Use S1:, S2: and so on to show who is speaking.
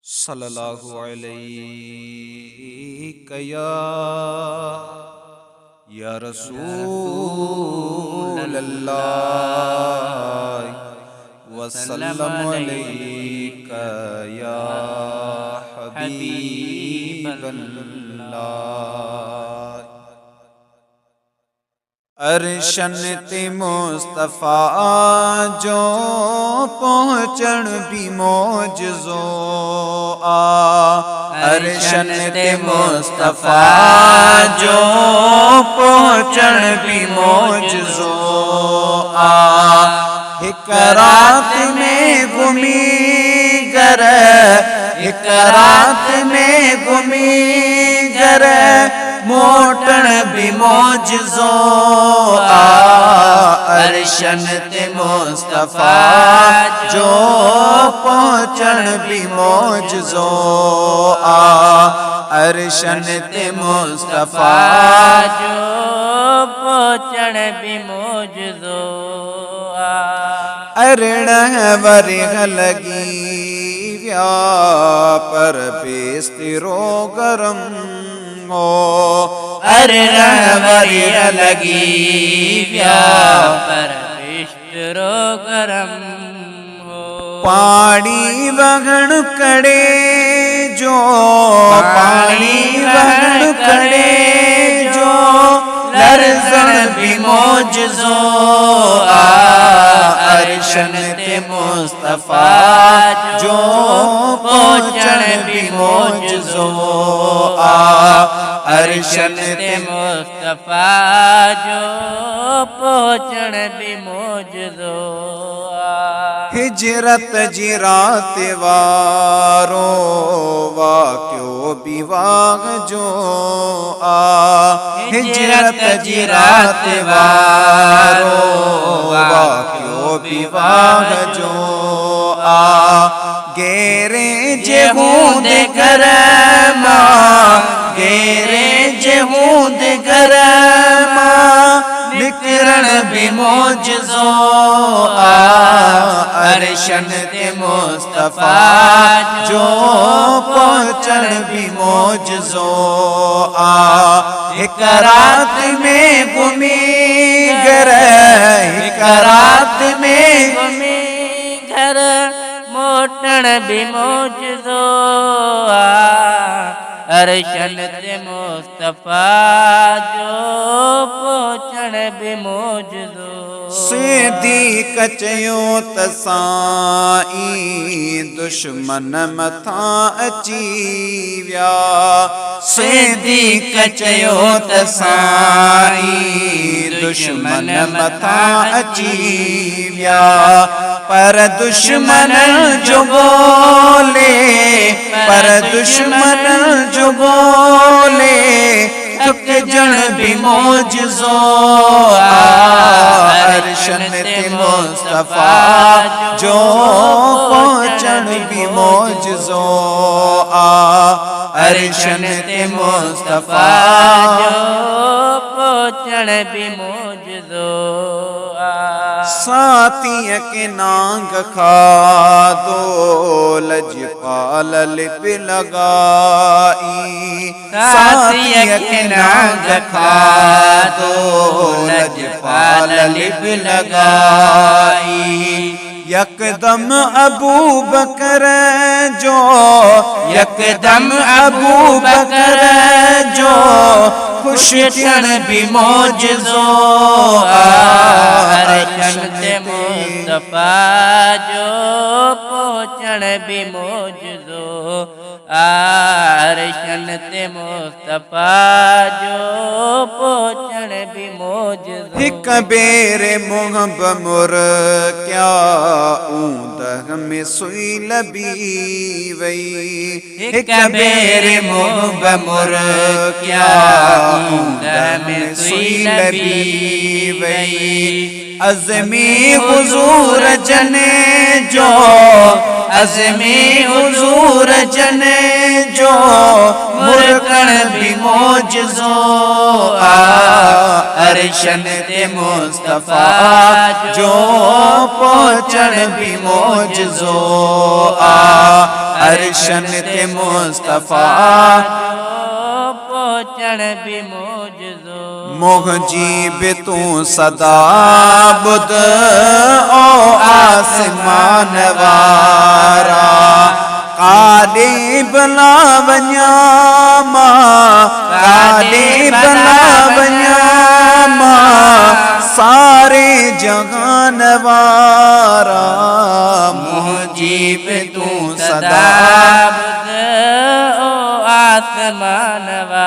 S1: सल्लल्लाहु अलैहि या रसूल अल्लाह वसल्लम अलैका या हबीब अल्लाह। अरशन ते मुस्तफ़ा जो पहुँचण भी मौजज़ो आ। अरशन ते मुस्तफ़ा जो पहुँचण भी मौजज़ो आ। हिक रात में घुमी गर, हिक रात में घुमी गर मोटण भी मौजज़ो आ। अरशन ते मुस्तफ़ा जो पहुँचण भी मौजज़ो आ। अरशन ते मुस्तफ़ा
S2: जो पहुँचण भी मौजज़ो आ।
S1: अरिड़ह वरिह लगी व्या पर बेस्तिरो गरम हो। अरिड़ह वरिह लगी व्या
S2: पर बेस्तिरो गरम हो।
S1: पानी वगण कड़े जो, पानी वगण कड़े जो लरज़ण भी मौजज़ो आ। अरशन ते मुस्तफ़ा जो पहुँचण भी मौजज़ो आ। अरशन ते
S2: मुस्तफ़ा जो पहुँचण भी मौजज़ो आ।
S1: हिजरत जी रात वारो वाक़ियो विवाह जो आ। हिजरत जी रात वारो वाक़ियो विवाह जो आ। गेरे जे हूंदे घर मां, गेरे जे हूंदे घर मां निकिरण भी मौजज़ो आ। अरशन ते मुस्तफ़ा जो पहुँचण भी मौजज़ो आ। हिक रात में घुमी घर, हिक रात में
S2: घुमी घर मोटण भी मौजज़ो आ। अरशन ते मुस्तफ़ा जो पहुँचण भी मौजज़ो।
S1: सिद्दीक़ चयो त साईं दुश्मन मथां अची विया। सिद्दीक़ चयो त साईं दुश्मन मथां अची विया। पर दुश्मन जो बोले, पर दुश्मन जो बोले झुकजण भी मौजज़ो आ। अरशन ते मुस्तफ़ा जो पहुँचण भी मौजज़ो आ। अरशन ते मुस्तफ़ा
S2: जो पहुँचण भी मौजज़ो आ।
S1: साथीअ के नांग खाधो लजपाल लिप लगाई। साथीअ के नांग खाधो लजपाल लिप लगाई। यकदम अबू बकर जो, यकदम अबू बकर जो खुश थियण भी मौजज़ो आ।
S2: अरशन ते मुस्तफ़ा जो पहुँचण भी मौजज़ो आ। अरशन ते मुस्तफ़ा जो पहुँचण भी मौजज़ो।
S1: हिक बेर मुहब मुर क्या ऊंदह में सुई लबी वई। हिक बेर मुहब मुर क्या ऊंदह में सुई लबी वई। अज़मी हुज़ूर जने जो, अज़मी हुज़ूर जने जो मुरकण भी मौजज़ो आ। अरशन ते मुस्तफा जो पहुंचण भी मौजज़ो आ अरशन ते मुस्तफा
S2: पहुंचण भी मौजज़ो
S1: मुहजीब तू सदा बुध ओ आसमान वारा काॾे भला वञा मां काॾे भला वञा मां सारे जहान वारा मुहजीब तू सदा
S2: बुध ओ आसमान वारा